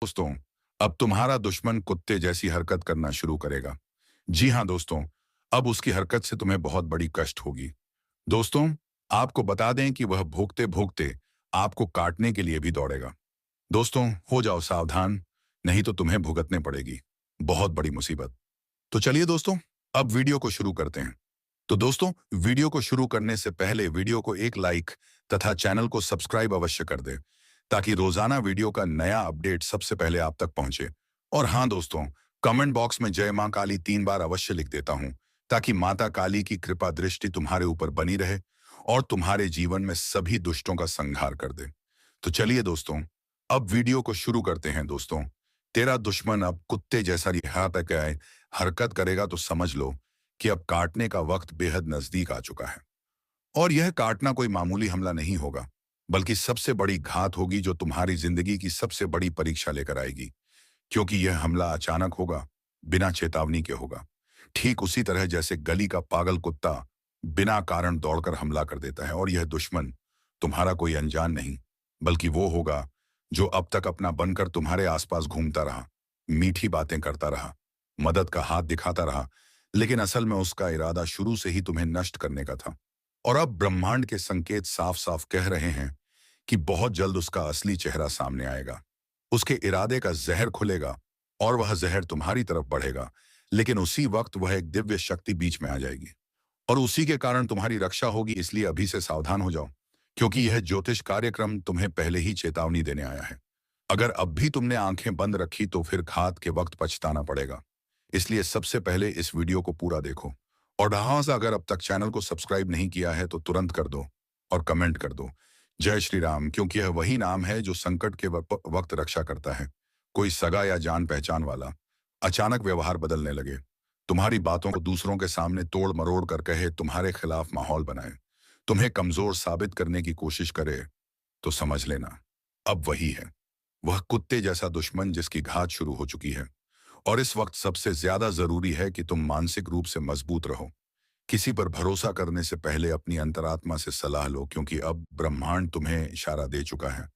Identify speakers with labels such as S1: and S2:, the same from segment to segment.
S1: दोस्तों, अब तुम्हारा दुश्मन कुत्ते जैसी हरकत करना शुरू करेगा। जी हाँ दोस्तों, अब उसकी हरकत से तुम्हें बहुत बड़ी कष्ट होगी। दोस्तों, आपको बता दें कि वह भौंकते भौंकते आपको काटने के लिए भी दौड़ेगा। दोस्तों, हो जाओ सावधान, नहीं तो तुम्हें भुगतने पड़ेगी बहुत बड़ी मुसीबत। तो चलिए दोस्तों, अब वीडियो को शुरू करते हैं। तो दोस्तों, वीडियो को शुरू करने से पहले वीडियो को एक लाइक तथा चैनल को सब्सक्राइब अवश्य कर दें, ताकि रोजाना वीडियो का नया अपडेट सबसे पहले आप तक पहुंचे। और हाँ दोस्तों, कमेंट बॉक्स में जय मां काली 3 बार अवश्य लिख देता हूं, ताकि माता काली की कृपा दृष्टि तुम्हारे ऊपर बनी रहे और तुम्हारे जीवन में सभी दुष्टों का संहार कर दे। तो चलिए दोस्तों, अब वीडियो को शुरू करते हैं। दोस्तों, तेरा दुश्मन अब कुत्ते जैसा रिहा तक आए हरकत करेगा तो समझ लो कि अब काटने का वक्त बेहद नजदीक आ चुका है। और यह काटना कोई मामूली हमला नहीं होगा, बल्कि सबसे बड़ी घात होगी जो तुम्हारी जिंदगी की सबसे बड़ी परीक्षा लेकर आएगी। क्योंकि यह हमला अचानक होगा, बिना चेतावनी के होगा। ठीक उसी तरह जैसे गली का पागल कुत्ता बिना कारण दौड़कर हमला कर देता है। और यह दुश्मन तुम्हारा कोई अनजान नहीं, बल्कि वो होगा जो अब तक अपना बनकर तुम्हारे आसपास घूमता रहा, मीठी बातें करता रहा, मदद का हाथ दिखाता रहा, लेकिन असल में उसका इरादा शुरू से ही तुम्हें नष्ट करने का था। और अब ब्रह्मांड के संकेत साफ साफ कह रहे हैं कि बहुत जल्द उसका असली चेहरा सामने आएगा। उसके इरादे का जहर खुलेगा और वह जहर तुम्हारी तरफ बढ़ेगा, लेकिन उसी वक्त वह एक दिव्य शक्ति बीच में आ जाएगी और उसी के कारण तुम्हारी रक्षा होगी। इसलिए अभी से सावधान हो जाओ, क्योंकि यह ज्योतिष कार्यक्रम तुम्हें पहले ही चेतावनी देने आया है। अगर अब भी तुमने आंखें बंद रखी तो फिर घात के वक्त पछताना पड़ेगा। इसलिए सबसे पहले इस वीडियो को पूरा देखो। और हाँ, अगर अब तक चैनल को सब्सक्राइब नहीं किया है तो तुरंत कर दो और कमेंट कर दो जय श्री राम, क्योंकि यह वही नाम है जो संकट के वक्त रक्षा करता है। कोई सगा या जान पहचान वाला अचानक व्यवहार बदलने लगे, तुम्हारी बातों को दूसरों के सामने तोड़ मरोड़ कर कहे, तुम्हारे खिलाफ माहौल बनाए, तुम्हें कमजोर साबित करने की कोशिश करे, तो समझ लेना अब वही है वह कुत्ते जैसा दुश्मन जिसकी घात शुरू हो चुकी है। और इस वक्त सबसे ज्यादा जरूरी है कि तुम मानसिक रूप से मजबूत रहो। किसी पर भरोसा करने से पहले अपनी अंतरात्मा से सलाह लो, क्योंकि अब ब्रह्मांड तुम्हें इशारा दे चुका है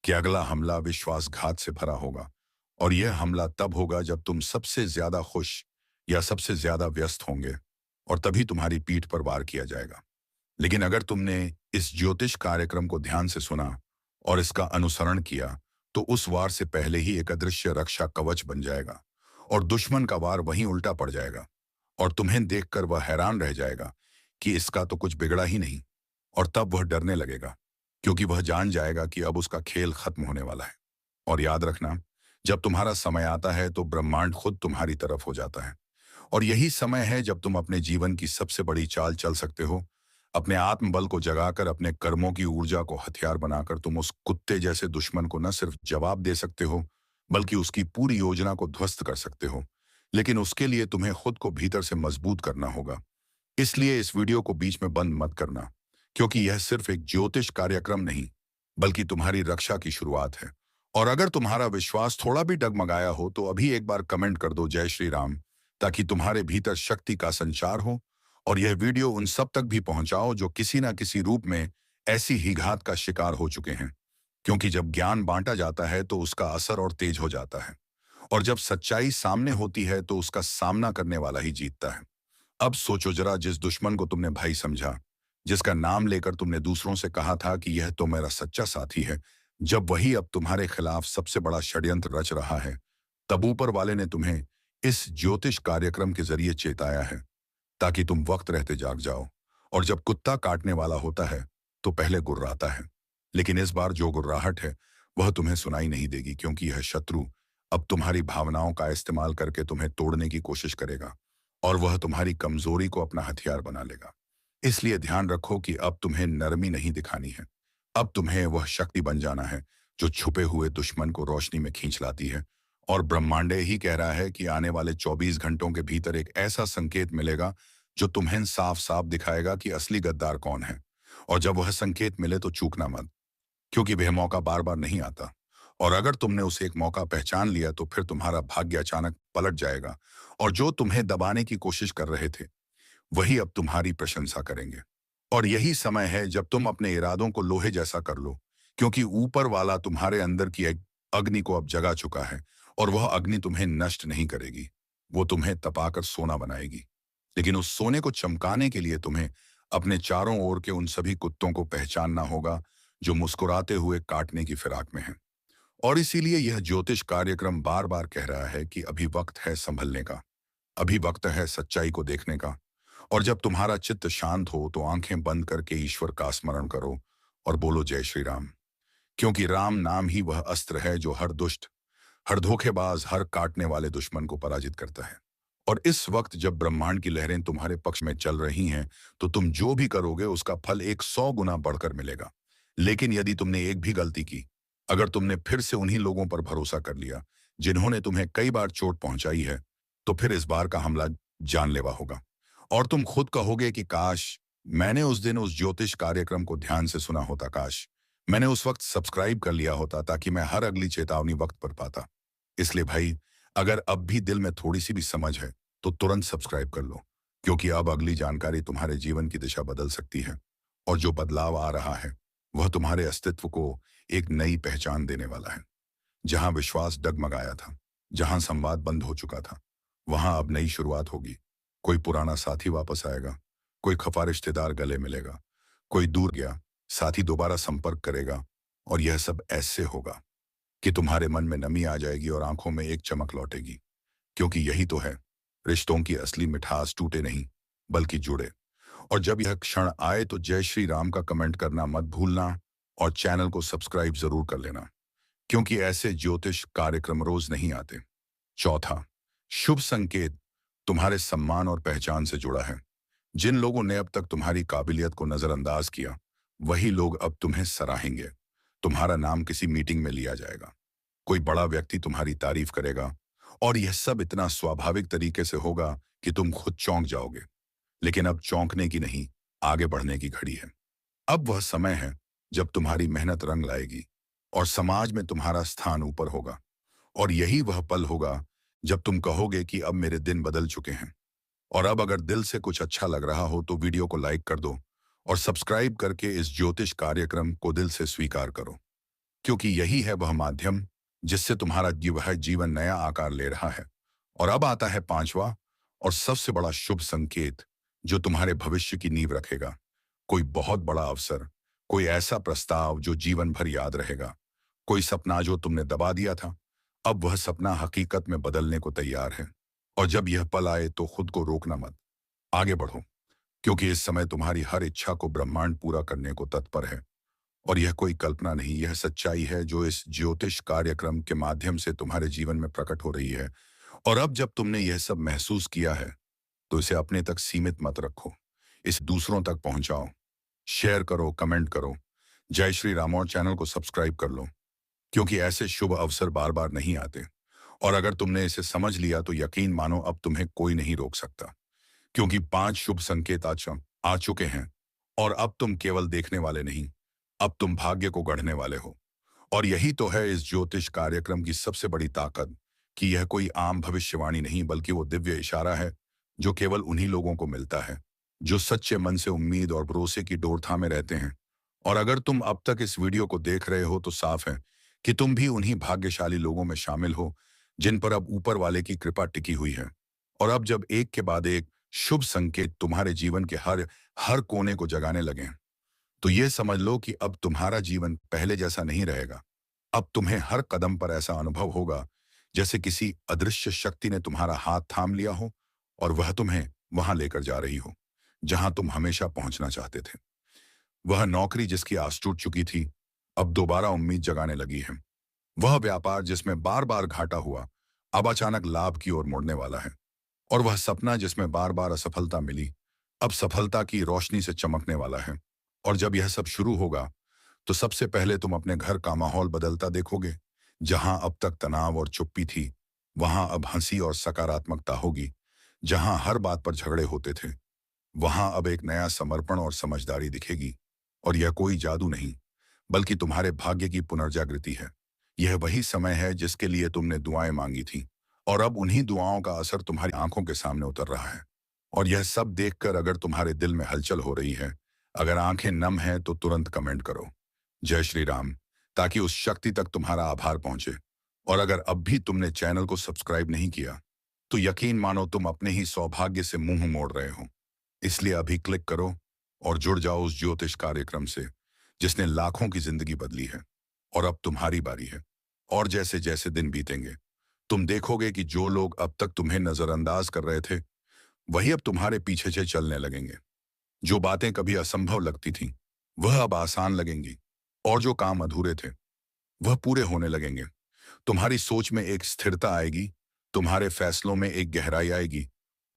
S1: कि अगला हमला विश्वासघात से भरा होगा। और यह हमला तब होगा जब तुम सबसे ज्यादा खुश या सबसे ज्यादा व्यस्त होंगे, और तभी तुम्हारी पीठ पर वार किया जाएगा। लेकिन अगर तुमने इस ज्योतिष कार्यक्रम को ध्यान से सुना और इसका अनुसरण किया, तो उस वार से पहले ही एक अदृश्य रक्षा कवच बन जाएगा और दुश्मन का वार वहीं उल्टा पड़ जाएगा। और तुम्हें देखकर वह हैरान रह जाएगा कि इसका तो कुछ बिगड़ा ही नहीं। और तब वह डरने लगेगा, क्योंकि वह जान जाएगा कि अब उसका खेल खत्म होने वाला है। और याद रखना, जब तुम्हारा समय आता है तो ब्रह्मांड खुद तुम्हारी तरफ हो जाता है। और यही समय है जब तुम अपने जीवन की सबसे बड़ी चाल चल सकते हो। अपने आत्मबल को जगाकर, अपने कर्मों की ऊर्जा को हथियार बनाकर तुम उस कुत्ते जैसे दुश्मन को न सिर्फ जवाब दे सकते हो, बल्कि उसकी पूरी योजना को ध्वस्त कर सकते हो। लेकिन उसके लिए तुम्हें खुद को भीतर से मजबूत करना होगा। इसलिए इस वीडियो को बीच में बंद मत करना, क्योंकि यह सिर्फ एक ज्योतिष कार्यक्रम नहीं, बल्कि तुम्हारी रक्षा की शुरुआत है। और अगर तुम्हारा विश्वास थोड़ा भी डगमगाया हो तो अभी एक बार कमेंट कर दो जय श्री राम, ताकि तुम्हारे भीतर शक्ति का संचार हो। और यह वीडियो उन सब तक भी पहुंचाओ जो किसी ना किसी रूप में ऐसी ही घात का शिकार हो चुके हैं। क्योंकि जब ज्ञान बांटा जाता है तो उसका असर और तेज हो जाता है, और जब सच्चाई सामने होती है तो उसका सामना करने वाला ही जीतता है। अब सोचो जरा, जिस दुश्मन को तुमने भाई समझा, जिसका नाम लेकर तुमने दूसरों से कहा था कि यह तो मेरा सच्चा साथी है, जब वही अब तुम्हारे खिलाफ सबसे बड़ा षड्यंत्र रच रहा है, तब ऊपर वाले ने तुम्हें इस ज्योतिष कार्यक्रम के जरिए चेताया है, ताकि तुम वक्त रहते जाग जाओ। और जब कुत्ता काटने वाला होता है तो पहले गुर्राता है, लेकिन इस बार जो गुर्राहट है वह तुम्हें सुनाई नहीं देगी, क्योंकि यह शत्रु अब तुम्हारी भावनाओं का इस्तेमाल करके तुम्हें तोड़ने की कोशिश करेगा और वह तुम्हारी कमजोरी को अपना हथियार बना लेगा। इसलिए ध्यान रखो कि अब तुम्हें नरमी नहीं दिखानी है, अब तुम्हें वह शक्ति बन जाना है जो छुपे हुए दुश्मन को रोशनी में खींच लाती है। और ब्रह्मांड ही कह रहा है कि आने वाले 24 घंटों के भीतर एक ऐसा संकेत मिलेगा जो तुम्हें साफ साफ दिखाएगा कि असली गद्दार कौन है। और जब वह संकेत मिले तो चूकना मत, क्योंकि वह मौका बार बार नहीं आता। और अगर तुमने उसे एक मौका पहचान लिया तो फिर तुम्हारा भाग्य अचानक पलट जाएगा, और जो तुम्हें दबाने की कोशिश कर रहे थे वही अब तुम्हारी प्रशंसा करेंगे। और यही समय है जब तुम अपने इरादों को लोहे जैसा कर लो, क्योंकि ऊपर वाला तुम्हारे अंदर की एक अग्नि को अब जगा चुका है और वह अग्नि तुम्हें नष्ट नहीं करेगी, वो तुम्हें तपाकर सोना बनाएगी। लेकिन उस सोने को चमकाने के लिए तुम्हें अपने चारों ओर के उन सभी कुत्तों को पहचानना होगा जो मुस्कुराते हुए काटने की फिराक में हैं। और इसीलिए यह ज्योतिष कार्यक्रम बार बार कह रहा है कि अभी वक्त है संभलने का, अभी वक्त है सच्चाई को देखने का। और जब तुम्हारा चित्त शांत हो तो आंखें बंद करके ईश्वर का स्मरण करो और बोलो जय श्री राम। क्योंकि राम नाम ही वह अस्त्र है जो हर दुष्ट, हर धोखेबाज, हर काटने वाले दुश्मन को पराजित करता है। और इस वक्त जब ब्रह्मांड की लहरें तुम्हारे पक्ष में चल रही हैं, तो तुम जो भी करोगे उसका फल 100 गुना बढ़कर मिलेगा। लेकिन यदि तुमने एक भी गलती की, अगर तुमने फिर से उन्हीं लोगों पर भरोसा कर लिया जिन्होंने तुम्हें कई बार चोट पहुंचाई है, तो फिर इस बार का हमला जानलेवा होगा। और तुम खुद कहोगे कि काश मैंने उस दिन उस ज्योतिष कार्यक्रम को ध्यान से सुना होता, काश मैंने उस वक्त सब्सक्राइब कर लिया होता ताकि मैं हर अगली चेतावनी वक्त पर पाता। इसलिए भाई, अगर अब भी दिल में थोड़ी सी भी समझ है तो तुरंत सब्सक्राइब कर लो, क्योंकि अब अगली जानकारी तुम्हारे जीवन की दिशा बदल सकती है। और जो बदलाव आ रहा है वह तुम्हारे अस्तित्व को एक नई पहचान देने वाला है। जहां विश्वास डगमगाया था, जहां संवाद बंद हो चुका था, वहां अब नई शुरुआत होगी। कोई पुराना साथी वापस आएगा, कोई खफा रिश्तेदार गले मिलेगा, कोई दूर गया साथी दोबारा संपर्क करेगा। और यह सब ऐसे होगा कि तुम्हारे मन में नमी आ जाएगी और आंखों में एक चमक लौटेगी। क्योंकि यही तो है, रिश्तों की असली मिठास टूटे नहीं बल्कि जुड़े। और जब यह क्षण आए तो जय श्री राम का कमेंट करना मत भूलना और चैनल को सब्सक्राइब जरूर कर लेना, क्योंकि ऐसे ज्योतिष कार्यक्रम रोज नहीं आते। चौथा, शुभ संकेत तुम्हारे सम्मान और पहचान से जुड़ा है। जिन लोगों ने अब तक तुम्हारी काबिलियत को नजरअंदाज किया, वही लोग अब तुम्हें सराहेंगे। तुम्हारा नाम किसी मीटिंग में लिया जाएगा, कोई बड़ा व्यक्ति तुम्हारी तारीफ करेगा, और यह सब इतना स्वाभाविक तरीके से होगा कि तुम खुद चौंक जाओगे। लेकिन अब चौंकने की नहीं, आगे बढ़ने की घड़ी है। अब वह समय है जब तुम्हारी मेहनत रंग लाएगी और समाज में तुम्हारा स्थान ऊपर होगा। और यही वह पल होगा जब तुम कहोगे कि अब मेरे दिन बदल चुके हैं। और अब अगर दिल से कुछ अच्छा लग रहा हो तो वीडियो को लाइक कर दो और सब्सक्राइब करके इस ज्योतिष कार्यक्रम को दिल से स्वीकार करो, क्योंकि यही है वह माध्यम जिससे तुम्हारा वह जीवन नया आकार ले रहा है। और अब आता है पांचवा और सबसे बड़ा शुभ संकेत जो तुम्हारे भविष्य की नींव रखेगा। कोई बहुत बड़ा अवसर, कोई ऐसा प्रस्ताव जो जीवन भर याद रहेगा। कोई सपना जो तुमने दबा दिया था, अब वह सपना हकीकत में बदलने को तैयार है। और जब यह पल आए तो खुद को रोकना मत, आगे बढ़ो, क्योंकि इस समय तुम्हारी हर इच्छा को ब्रह्मांड पूरा करने को तत्पर है। और यह कोई कल्पना नहीं, यह सच्चाई है जो इस ज्योतिष कार्यक्रम के माध्यम से तुम्हारे जीवन में प्रकट हो रही है। और अब जब तुमने यह सब महसूस किया है तो इसे अपने तक सीमित मत रखो, इसे दूसरों तक पहुंचाओ, शेयर करो, कमेंट करो। जय श्री राम और चैनल को सब्सक्राइब कर लो, क्योंकि ऐसे शुभ अवसर बार बार नहीं आते। और अगर तुमने इसे समझ लिया तो यकीन मानो अब तुम्हें कोई नहीं रोक सकता, क्योंकि 5 शुभ संकेत आ चुके हैं। और अब तुम केवल देखने वाले नहीं, अब तुम भाग्य को गढ़ने वाले हो। और यही तो है इस ज्योतिष कार्यक्रम की सबसे बड़ी ताकत, कि यह कोई आम भविष्यवाणी नहीं बल्कि वो दिव्य इशारा है जो केवल उन्हीं लोगों को मिलता है जो सच्चे मन से उम्मीद और भरोसे की डोर थामे रहते हैं। और अगर तुम अब तक इस वीडियो को देख रहे हो तो साफ है कि तुम भी उन्हीं भाग्यशाली लोगों में शामिल हो जिन पर अब ऊपर वाले की कृपा टिकी हुई है। और अब जब एक के बाद एक शुभ संकेत तुम्हारे जीवन के हर हर कोने को जगाने लगे हैं, तो ये समझ लो कि अब तुम्हारा जीवन पहले जैसा नहीं रहेगा। अब तुम्हें हर कदम पर ऐसा अनुभव होगा जैसे किसी अदृश्य शक्ति ने तुम्हारा हाथ थाम लिया हो और वह तुम्हें वहां लेकर जा रही हो जहां तुम हमेशा पहुंचना चाहते थे। वह नौकरी जिसकी आस टूट चुकी थी, अब दोबारा उम्मीद जगाने लगी है। वह व्यापार जिसमें बार बार घाटा हुआ, अब अचानक लाभ की ओर मुड़ने वाला है। और वह सपना जिसमें बार बार असफलता मिली, अब सफलता की रोशनी से चमकने वाला है। और जब यह सब शुरू होगा तो सबसे पहले तुम अपने घर का माहौल बदलता देखोगे। जहां अब तक तनाव और चुप्पी थी, वहां अब हंसी और सकारात्मकता होगी। जहां हर बात पर झगड़े होते थे, वहां अब एक नया समर्पण और समझदारी दिखेगी। और यह कोई जादू नहीं बल्कि तुम्हारे भाग्य की पुनर्जागृति है। यह वही समय है जिसके लिए तुमने दुआएं मांगी थी, और अब उन्हीं दुआओं का असर तुम्हारी आंखों के सामने उतर रहा है। और यह सब देखकर अगर तुम्हारे दिल में हलचल हो रही है, अगर आंखें नम हैं, तो तुरंत कमेंट करो जय श्री राम, ताकि उस शक्ति तक तुम्हारा आभार पहुंचे और अगर अब भी तुमने चैनल को सब्सक्राइब नहीं किया तो यकीन मानो तुम अपने ही सौभाग्य से मुंह मोड़ रहे हो। इसलिए अभी क्लिक करो और जुड़ जाओ उस ज्योतिष कार्यक्रम से जिसने लाखों की जिंदगी बदली है। और अब तुम्हारी बारी है। और जैसे जैसे दिन बीतेंगे तुम देखोगे कि जो लोग अब तक तुम्हें नजरअंदाज कर रहे थे वही अब तुम्हारे पीछे से चलने लगेंगे। जो बातें कभी असंभव लगती थीं वह अब आसान लगेंगी। और जो काम अधूरे थे वह पूरे होने लगेंगे। तुम्हारी सोच में एक स्थिरता आएगी, तुम्हारे फैसलों में एक गहराई आएगी।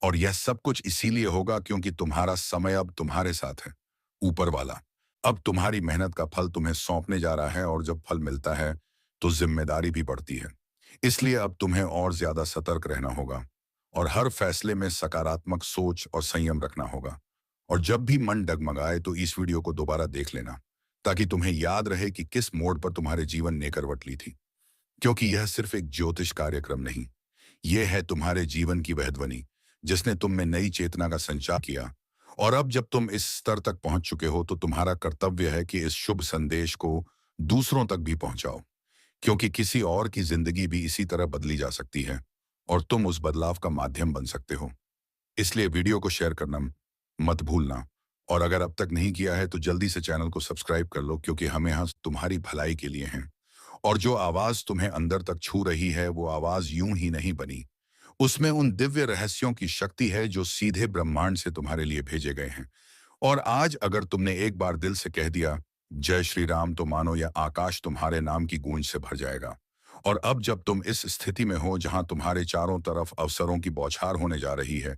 S1: और यह सब कुछ इसीलिए होगा क्योंकि तुम्हारा समय अब तुम्हारे साथ है। ऊपर वाला अब तुम्हारी मेहनत का फल तुम्हें सौंपने जा रहा है और जब फल मिलता है तो जिम्मेदारी भी बढ़ती है। इसलिए अब तुम्हें और ज्यादा सतर्क रहना होगा और हर फैसले में सकारात्मक सोच और संयम रखना होगा। और जब भी मन डगमगाए तो इस वीडियो को दोबारा देख लेना ताकि तुम्हें याद रहे कि किस मोड़ पर तुम्हारे जीवन ने करवट ली थी। क्योंकि यह सिर्फ एक ज्योतिष कार्यक्रम नहीं, यह है तुम्हारे जीवन की वह ध्वनि जिसने तुम में नई चेतना का संचार किया। और अब जब तुम इस स्तर तक पहुंच चुके हो तो तुम्हारा कर्तव्य है कि इस शुभ संदेश को दूसरों तक भी पहुंचाओ। क्योंकि किसी और की जिंदगी भी इसी तरह बदली जा सकती है और तुम उस बदलाव का माध्यम बन सकते हो। इसलिए वीडियो को शेयर करना मत भूलना। और अगर अब तक नहीं किया है तो जल्दी से चैनल को सब्सक्राइब कर लो क्योंकि हम यहाँ तुम्हारी भलाई के लिए हैं। और जो आवाज तुम्हें अंदर तक छू रही है वो आवाज यूं ही नहीं बनी, उसमें उन दिव्य रहस्यों की शक्ति है जो सीधे ब्रह्मांड से तुम्हारे लिए भेजे गए हैं। और आज अगर तुमने एक बार दिल से कह दिया जय श्री राम तो मानो यह आकाश तुम्हारे नाम की गूंज से भर जाएगा। और अब जब तुम इस स्थिति में हो जहां तुम्हारे चारों तरफ अवसरों की बौछार होने जा रही है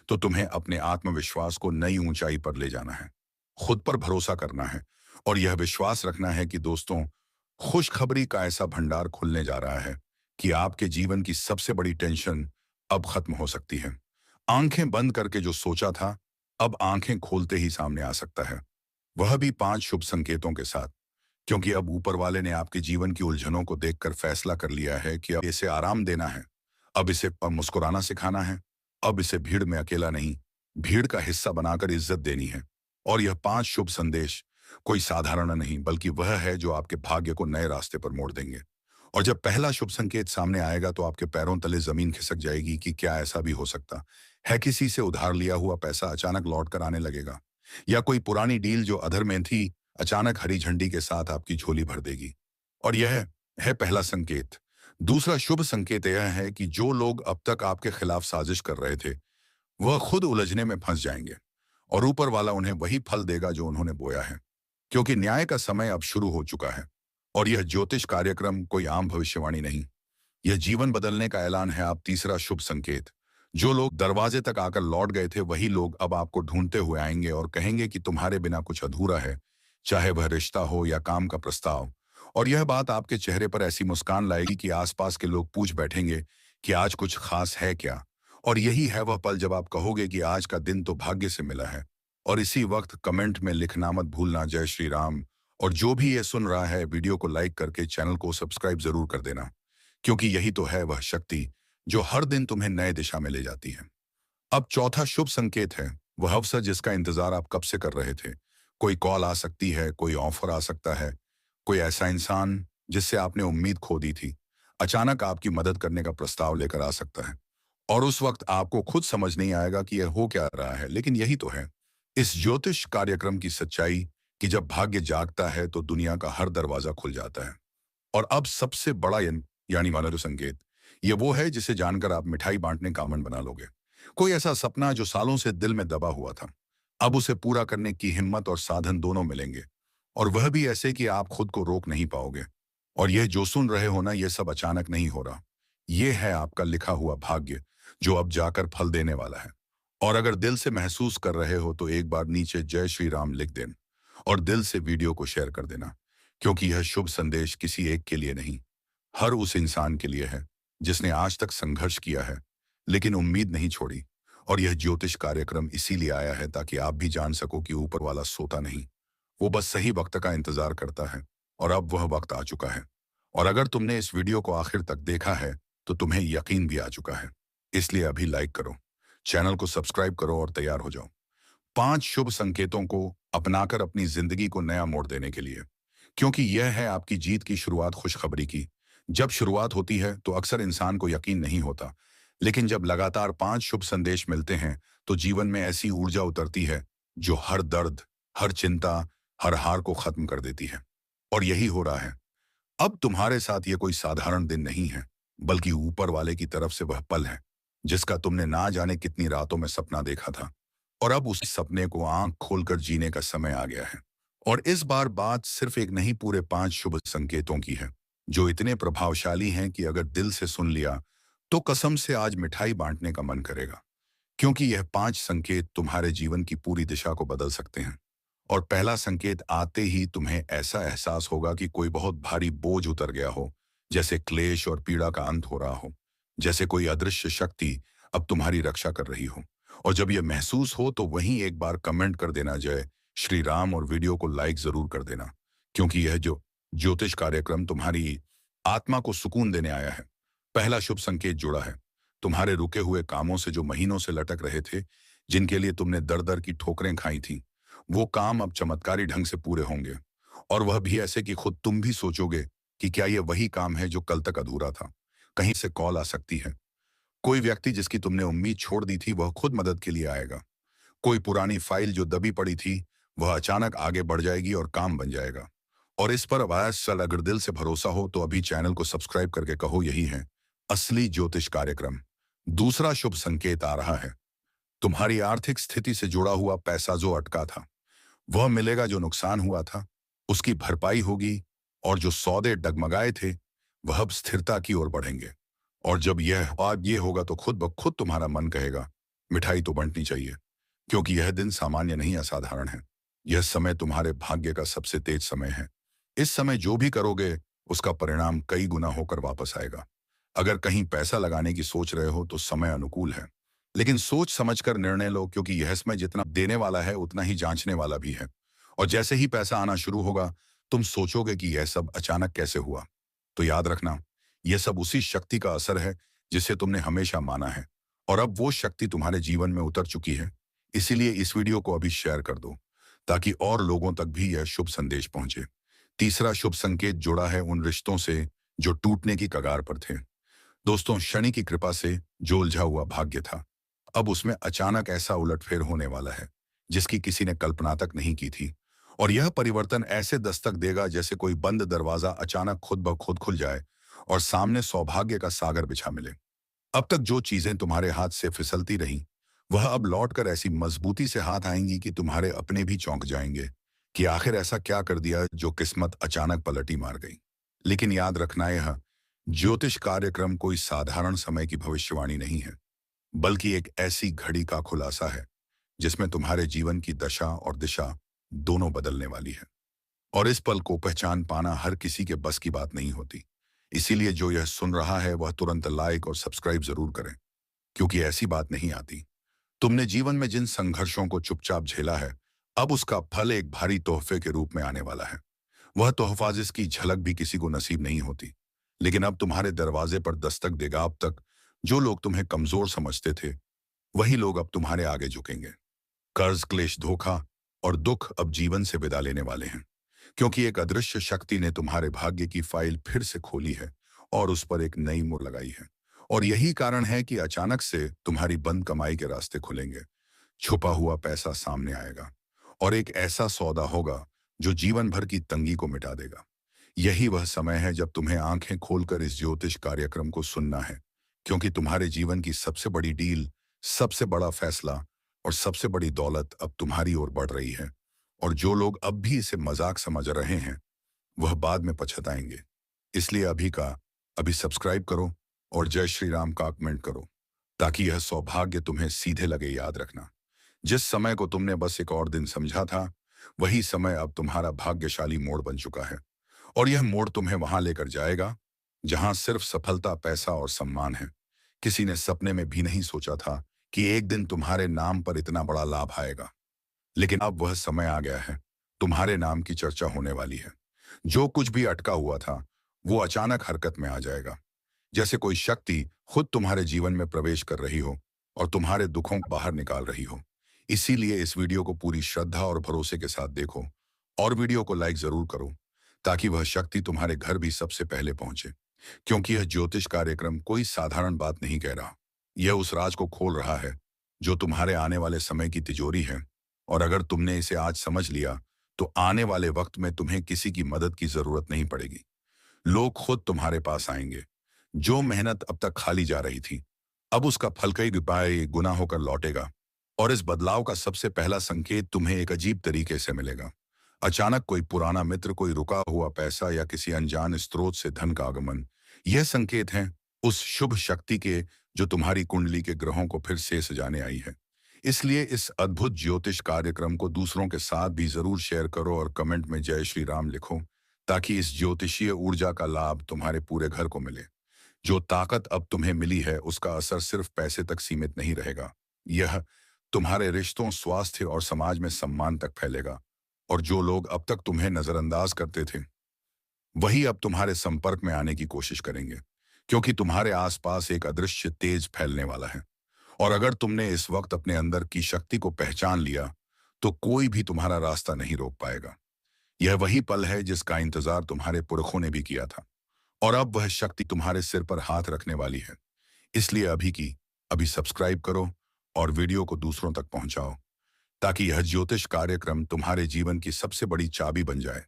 S1: तो तुम्हें अपने आत्मविश्वास को नई ऊंचाई पर ले जाना है। खुद पर भरोसा करना है और यह विश्वास रखना है कि दोस्तों, खुशखबरी का ऐसा भंडार खुलने जा रहा है कि आपके जीवन की सबसे बड़ी टेंशन अब खत्म हो सकती है। आंखें बंद करके जो सोचा था अब आंखें खोलते ही सामने आ सकता है, वह भी 5 शुभ संकेतों के साथ। क्योंकि अब ऊपर वाले ने आपके जीवन की उलझनों को देखकर फैसला कर लिया है कि अब इसे आराम देना है, अब इसे मुस्कुराना सिखाना है, अब इसे भीड़ में अकेला नहीं, भीड़ का हिस्सा बनाकर इज्जत देनी है। और यह 5 शुभ संदेश कोई साधारण नहीं बल्कि वह है जो आपके भाग्य को नए रास्ते पर मोड़ देंगे। और जब पहला शुभ संकेत सामने आएगा तो आपके पैरों तले जमीन खिसक जाएगी कि क्या ऐसा भी हो सकता है। किसी से उधार लिया हुआ पैसा अचानक लौट कर आने लगेगा, या कोई पुरानी डील जो अधर में थी अचानक हरी झंडी के साथ आपकी झोली भर देगी। और यह है पहला संकेत। दूसरा शुभ संकेत यह है कि जो लोग अब तक आपके खिलाफ साजिश कर रहे थे वह खुद उलझने में फंस जाएंगे और ऊपर वाला उन्हें वही फल देगा जो उन्होंने बोया है। क्योंकि न्याय का समय अब शुरू हो चुका है। और यह ज्योतिष कार्यक्रम कोई आम भविष्यवाणी नहीं, यह जीवन बदलने का ऐलान है। आप तीसरा शुभ संकेत, जो लोग दरवाजे तक आकर लौट गए थे वही लोग अब आपको ढूंढते हुए आएंगे और कहेंगे कि तुम्हारे बिना कुछ अधूरा है, चाहे वह रिश्ता हो या काम का प्रस्ताव। और यह बात आपके चेहरे पर ऐसी मुस्कान लाएगी कि आसपास के लोग पूछ बैठेंगे कि आज कुछ खास है क्या। और यही है वह पल जब आप कहोगे कि आज का दिन तो भाग्य से मिला है। और इसी वक्त कमेंट में लिखना मत भूलना जय श्री राम। और जो भी ये सुन रहा है वीडियो को लाइक करके चैनल को सब्सक्राइब जरूर कर देना, क्योंकि यही तो है वह शक्ति जो हर दिन तुम्हें नए दिशा में ले जाती है। अब चौथा शुभ संकेत है वह अवसर जिसका इंतजार आप कब से कर रहे थे। कोई कॉल आ सकती है, कोई ऑफर आ सकता है, कोई ऐसा इंसान जिससे आपने उम्मीद खो दी थी अचानक आपकी मदद करने का प्रस्ताव लेकर आ सकता है। और उस वक्त आपको खुद समझ नहीं आएगा कि यह हो क्या रहा है, लेकिन यही तो है इस ज्योतिष कार्यक्रम की सच्चाई कि जब भाग्य जागता है तो दुनिया का हर दरवाजा खुल जाता है। और अब सबसे बड़ा यानी वाला जो संकेत, ये वो है जिसे जानकर आप मिठाई बांटने का मन बना लोगे। कोई ऐसा सपना जो सालों से दिल में दबा हुआ था, अब उसे पूरा करने की हिम्मत और साधन दोनों मिलेंगे। और वह भी ऐसे कि आप खुद को रोक नहीं पाओगे। और यह जो सुन रहे हो ना, यह सब अचानक नहीं हो रहा, यह है आपका लिखा हुआ भाग्य जो अब जाकर फल देने वाला है। और अगर दिल से महसूस कर रहे हो तो एक बार नीचे जय श्री राम लिख देना और दिल से वीडियो को शेयर कर देना। क्योंकि यह शुभ संदेश किसी एक के लिए नहीं, हर उस इंसान के लिए है जिसने आज तक संघर्ष किया है लेकिन उम्मीद नहीं छोड़ी। और यह ज्योतिष कार्यक्रम इसीलिए आया है ताकि आप भी जान सको कि ऊपर वाला सोता नहीं, वो बस सही वक्त का इंतजार करता है। और अब वह वक्त आ चुका है। और अगर तुमने इस वीडियो को आखिर तक देखा है तो तुम्हें यकीन भी आ चुका है। इसलिए अभी लाइक करो, चैनल को सब्सक्राइब करो और तैयार हो जाओ 5 शुभ संकेतों को अपनाकर अपनी जिंदगी को नया मोड़ देने के लिए। क्योंकि यह है आपकी जीत की शुरुआत खुशखबरी की, जब शुरुआत होती है तो अक्सर इंसान को यकीन नहीं होता, लेकिन जब लगातार 5 शुभ संदेश मिलते हैं तो जीवन में ऐसी ऊर्जा उतरती है जो हर दर्द, हर चिंता, हर हार को खत्म कर देती है। और यही हो रहा है। अब तुम्हारे साथ ये कोई साधारण दिन नहीं है, बल्कि ऊपर वाले की तरफ से वह पल है जिसका तुमने ना जाने कितनी रातों में सपना देखा था। और अब उस सपने को आंख खोलकर जीने का समय आ गया है। और इस बार बात सिर्फ एक नहीं, पूरे 5 शुभ संकेतों की है, जो इतने प्रभावशाली हैं कि अगर दिल से सुन लिया तो कसम से आज मिठाई बांटने का मन करेगा। क्योंकि यह 5 संकेत तुम्हारे जीवन की पूरी दिशा को बदल सकते हैं। और पहला संकेत आते ही तुम्हें ऐसा एहसास होगा कि कोई बहुत भारी बोझ उतर गया हो, जैसे क्लेश और पीड़ा का अंत हो रहा हो, जैसे कोई अदृश्य शक्ति अब तुम्हारी रक्षा कर रही हो। और जब यह महसूस हो तो वहीं एक बार कमेंट कर देना जय श्री राम और वीडियो को लाइक जरूर कर देना, क्योंकि यह जो ज्योतिष कार्यक्रम तुम्हारी आत्मा को सुकून देने आया है। पहला शुभ संकेत जुड़ा है। तुम्हारे रुके हुए कामों से जो महीनों से लटक रहे थे, जिनके लिए तुमने दर दर की ठोकरें खाई थी, वो काम अब चमत्कारी ढंग से पूरे होंगे। और वह भी ऐसे कि खुद तुम भी सोचोगे कि क्या यह वही काम है जो कल तक अधूरा था। कहीं से कॉल आ सकती है। कोई व्यक्ति जिसकी तुमने उम्मीद छोड़ दी थी वह खुद मदद के लिए आएगा। कोई पुरानी फाइल जो दबी पड़ी थी वह अचानक आगे बढ़ जाएगी और काम बन जाएगा। और इस पर अवश्य अगर दिल से भरोसा हो तो अभी चैनल को सब्सक्राइब करके कहो यही है असली ज्योतिष कार्यक्रम। दूसरा शुभ संकेत आ रहा है। तुम्हारी आर्थिक स्थिति से जुड़ा हुआ पैसा जो अटका था वह मिलेगा। जो नुकसान हुआ था उसकी भरपाई होगी। और जो सौदे डगमगाए थे वह अब स्थिरता की ओर बढ़ेंगे। और जब यह आज ये होगा तो खुद ब खुद तुम्हारा मन कहेगा मिठाई तो बंटनी चाहिए, क्योंकि यह दिन सामान्य नहीं, असाधारण है। यह समय तुम्हारे भाग्य का सबसे तेज समय है। इस समय जो भी करोगे उसका परिणाम कई गुना होकर वापस आएगा। अगर कहीं पैसा लगाने की सोच रहे हो तो समय अनुकूल है, लेकिन सोच समझकर निर्णय लो, क्योंकि यह समय जितना देने वाला है उतना ही जांचने वाला भी है। और जैसे ही पैसा आना शुरू होगा तुम सोचोगे कि यह सब अचानक कैसे हुआ। तो याद रखना, यह सब उसी शक्ति का असर है जिसे तुमने हमेशा माना है। और अब वो शक्ति तुम्हारे जीवन में उतर चुकी है। इसीलिए इस वीडियो को अभी शेयर कर दो, ताकि और लोगों तक भी यह शुभ संदेश पहुंचे। तीसरा शुभ संकेत जुड़ा है उन रिश्तों से जो टूटने की कगार पर थे। दोस्तों, शनि की कृपा से जो उलझा हुआ भाग्य था, अब उसमें अचानक ऐसा उलटफेर होने वाला है जिसकी किसी ने कल्पना तक नहीं की थी। और यह परिवर्तन ऐसे दस्तक देगा जैसे कोई बंद दरवाजा अचानक खुद ब खुद खुल जाए और सामने सौभाग्य का सागर बिछा मिले। अब तक जो चीजें तुम्हारे हाथ से फिसलती रहीं, वह अब लौटकर ऐसी मजबूती से हाथ आएंगी कि तुम्हारे अपने भी चौंक जाएंगे कि आखिर ऐसा क्या कर दिया जो किस्मत अचानक पलटी मार गई। लेकिन याद रखना, यह ज्योतिष कार्यक्रम कोई साधारण समय की भविष्यवाणी नहीं है, बल्कि एक ऐसी घड़ी का खुलासा है जिसमें तुम्हारे जीवन की दशा और दिशा दोनों बदलने वाली है। और इस पल को पहचान पाना हर किसी के बस की बात नहीं होती। इसीलिए जो यह सुन रहा है वह तुरंत लाइक और सब्सक्राइब जरूर करें, क्योंकि ऐसी बात नहीं आती। तुमने जीवन में जिन संघर्षों को चुपचाप झेला है, अब उसका फल एक भारी तोहफे के रूप में आने वाला है। वह तोहफा जिसकी झलक भी किसी को नसीब नहीं होती, लेकिन अब तुम्हारे दरवाजे पर दस्तक देगा। अब तक जो लोग तुम्हें कमजोर समझते थे, वही लोग अब तुम्हारे आगे झुकेंगे। कर्ज, क्लेश, धोखा और दुख अब जीवन से विदा लेने वाले हैं, क्योंकि एक अदृश्य शक्ति ने तुम्हारे भाग्य की फाइल फिर से खोली है और उस पर एक नई मोड़ लगाई है। और यही कारण है कि अचानक से तुम्हारी बंद कमाई के रास्ते खुलेंगे, छुपा हुआ पैसा सामने आएगा और एक ऐसा सौदा होगा जो जीवन भर की तंगी को मिटा देगा। यही वह समय है जब तुम्हें आंखें खोलकर इस ज्योतिष कार्यक्रम को सुनना है, क्योंकि तुम्हारे जीवन की सबसे बड़ी डील, सबसे बड़ा फैसला और सबसे बड़ी दौलत अब तुम्हारी ओर बढ़ रही है। और जो लोग अब भी इसे मजाक समझ रहे हैं वह बाद में पछताएंगे। इसलिए अभी का अभी सब्सक्राइब करो और जय श्री राम का कमेंट करो, ताकि यह सौभाग्य तुम्हें सीधे लगे। याद रखना, जिस समय को तुमने बस एक और दिन समझा था, वही समय अब तुम्हारा भाग्यशाली मोड़ बन चुका है। और यह मोड़ तुम्हें वहां लेकर जाएगा जहां सिर्फ सफलता, पैसा और सम्मान है। किसी ने सपने में भी नहीं सोचा था कि एक दिन तुम्हारे नाम पर इतना बड़ा लाभ आएगा, लेकिन अब वह समय आ गया है। तुम्हारे नाम की चर्चा होने वाली है। जो कुछ भी अटका हुआ था वो अचानक हरकत में आ जाएगा, जैसे कोई शक्ति खुद तुम्हारे जीवन में प्रवेश कर रही हो और तुम्हारे दुखों को बाहर निकाल रही हो। इसीलिए इस वीडियो को पूरी श्रद्धा और भरोसे के साथ देखो और वीडियो को लाइक जरूर करो, ताकि वह शक्ति तुम्हारे घर भी सबसे पहले पहुंचे। क्योंकि यह ज्योतिष कार्यक्रम कोई साधारण बात नहीं कह रहा। यह उस राज को खोल रहा है जो तुम्हारे आने वाले समय की तिजोरी है। और अगर तुमने इसे आज समझ लिया तो आने वाले वक्त में तुम्हें किसी की मदद की जरूरत नहीं पड़ेगी। लोग खुद तुम्हारे पास आएंगे। जो मेहनत अब तक खाली जा रही थी, अब उसका फल कई रुपए गुना होकर लौटेगा। और इस बदलाव का सबसे पहला संकेत तुम्हें एक अजीब तरीके से मिलेगा। अचानक कोई पुराना मित्र, कोई रुका हुआ पैसा या किसी अनजान स्रोत से धन का आगमन। यह संकेत है उस शुभ शक्ति के जो तुम्हारी कुंडली के ग्रहों को फिर से सजाने आई है। इसलिए इस अद्भुत ज्योतिष कार्यक्रम को दूसरों के साथ भी जरूर शेयर करो और कमेंट में जय श्री राम लिखो, ताकि इस ज्योतिषीय ऊर्जा का लाभ तुम्हारे पूरे घर को मिले। जो ताकत अब तुम्हें मिली है उसका असर सिर्फ पैसे तक सीमित नहीं रहेगा। यह तुम्हारे रिश्तों, स्वास्थ्य और समाज में सम्मान तक फैलेगा। और जो लोग अब तक तुम्हें नजरअंदाज करते थे, वही अब तुम्हारे संपर्क में आने की कोशिश करेंगे, क्योंकि तुम्हारे आसपास एक अदृश्य तेज फैलने वाला है। और अगर तुमने इस वक्त अपने अंदर की शक्ति को पहचान लिया तो कोई भी तुम्हारा रास्ता नहीं रोक पाएगा। यह वही पल है जिसका इंतजार तुम्हारे पुरखों ने भी किया था। और अब वह शक्ति तुम्हारे सिर पर हाथ रखने वाली है। इसलिए अभी सब्सक्राइब करो और वीडियो को दूसरों तक पहुंचाओ, ताकि यह ज्योतिष कार्यक्रम तुम्हारे जीवन की सबसे बड़ी चाबी बन जाए।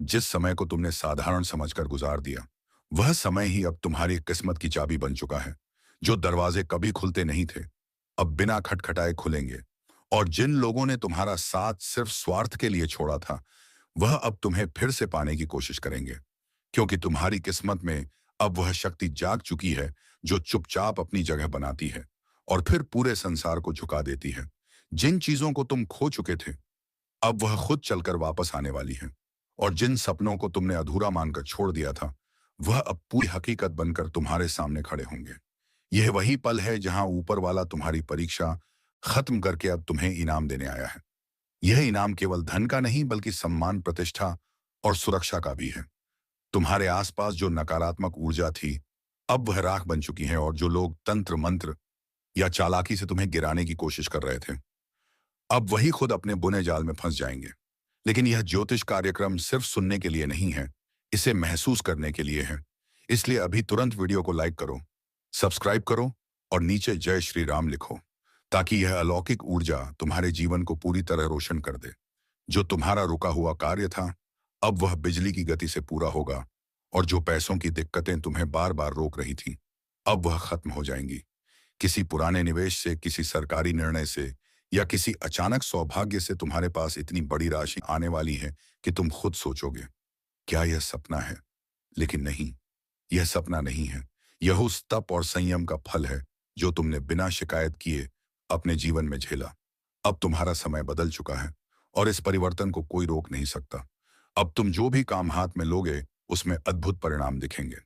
S1: जिस समय को तुमने साधारण समझकर गुजार दिया, वह समय ही अब तुम्हारी किस्मत की चाबी बन चुका है। जो दरवाजे कभी खुलते नहीं थे, अब बिना खटखटाए खुलेंगे। और जिन लोगों ने तुम्हारा साथ सिर्फ स्वार्थ के लिए छोड़ा था, वह अब तुम्हें फिर से पाने की कोशिश करेंगे। क्योंकि तुम्हारी किस्मत में अब वह शक्ति जाग चुकी है जो चुपचाप अपनी जगह बनाती है और फिर पूरे संसार को झुका देती है। जिन चीजों को तुम खो चुके थे, अब वह खुद चलकर वापस आने वाली है। और जिन सपनों को तुमने अधूरा मानकर छोड़ दिया था, वह अब पूरी हकीकत बनकर तुम्हारे सामने खड़े होंगे। यह वही पल है जहां ऊपर वाला तुम्हारी परीक्षा खत्म करके अब तुम्हें इनाम देने आया है। यह इनाम केवल धन का नहीं, बल्कि सम्मान, प्रतिष्ठा और सुरक्षा का भी है। तुम्हारे आसपास जो नकारात्मक ऊर्जा थी, अब वह राख बन चुकी है। और जो लोग तंत्र मंत्र या चालाकी से तुम्हें गिराने की कोशिश कर रहे थे, अब वही खुद अपने बुने जाल में फंस जाएंगे। लेकिन यह ज्योतिष कार्यक्रम सिर्फ सुनने के लिए नहीं है, इसे महसूस करने के लिए है। इसलिए अभी तुरंत वीडियो को लाइक करो, सब्सक्राइब करो और नीचे जय श्री राम लिखो, ताकि यह अलौकिक ऊर्जा तुम्हारे जीवन को पूरी तरह रोशन कर दे। जो तुम्हारा रुका हुआ कार्य था, अब वह बिजली की गति से पूरा होगा। और जो पैसों की दिक्कतें तुम्हें बार बार रोक रही थी, अब वह खत्म हो जाएंगी। किसी पुराने निवेश से, किसी सरकारी निर्णय से या किसी अचानक सौभाग्य से तुम्हारे पास इतनी बड़ी राशि आने वाली है कि तुम खुद सोचोगे, क्या यह सपना है? लेकिन नहीं, यह सपना नहीं है। यह उस तप और संयम का फल है जो तुमने बिना शिकायत किए अपने जीवन में झेला। अब तुम्हारा समय बदल चुका है और इस परिवर्तन को कोई रोक नहीं सकता। अब तुम जो भी काम हाथ में लोगे, उसमें अद्भुत परिणाम दिखेंगे।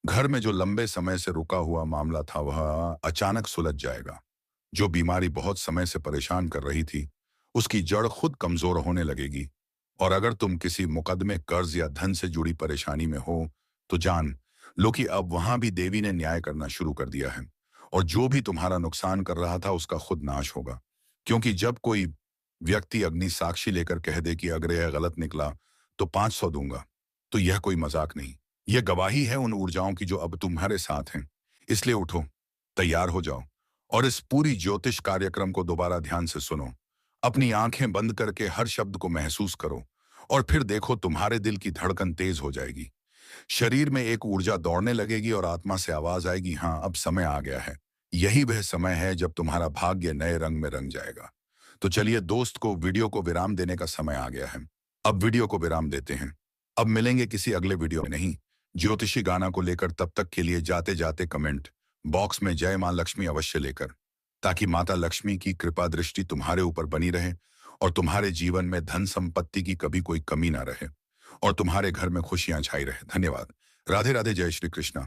S1: घर में जो लंबे समय से रुका हुआ मामला था, वह अचानक सुलझ जाएगा। जो बीमारी बहुत समय से परेशान कर रही थी, उसकी जड़ खुद कमजोर होने लगेगी। और अगर तुम किसी मुकदमे, कर्ज या धन से जुड़ी परेशानी में हो, तो जान लो कि अब वहां भी देवी ने न्याय करना शुरू कर दिया है। और जो भी तुम्हारा नुकसान कर रहा था, उसका खुद नाश होगा। क्योंकि जब कोई व्यक्ति अग्नि साक्षी लेकर कह दे कि अगर यह गलत निकला तो 500 दूंगा, तो यह कोई मजाक नहीं, यह गवाही है उन ऊर्जाओं की जो अब तुम्हारे साथ हैं। इसलिए उठो, तैयार हो जाओ और इस पूरी ज्योतिष कार्यक्रम को दोबारा ध्यान से सुनो। अपनी आंखें बंद करके हर शब्द को महसूस करो और फिर देखो, तुम्हारे दिल की धड़कन तेज हो जाएगी। शरीर में एक ऊर्जा दौड़ने लगेगी और आत्मा से आवाज आएगी, हाँ, अब समय आ गया है। यही वह समय है जब तुम्हारा भाग्य नए रंग में रंग जाएगा। तो चलिए दोस्त को वीडियो को विराम देने का समय आ गया है। अब वीडियो को विराम देते हैं। अब मिलेंगे किसी अगले वीडियो में, नहीं ज्योतिषी गाना को लेकर। तब तक के लिए जाते जाते कमेंट बॉक्स में जय मां लक्ष्मी अवश्य लेकर, ताकि माता लक्ष्मी की कृपा दृष्टि तुम्हारे ऊपर बनी रहे और तुम्हारे जीवन में धन संपत्ति की कभी कोई कमी ना रहे और तुम्हारे घर में खुशियां छाई रहे। धन्यवाद। राधे राधे। जय श्री कृष्णा।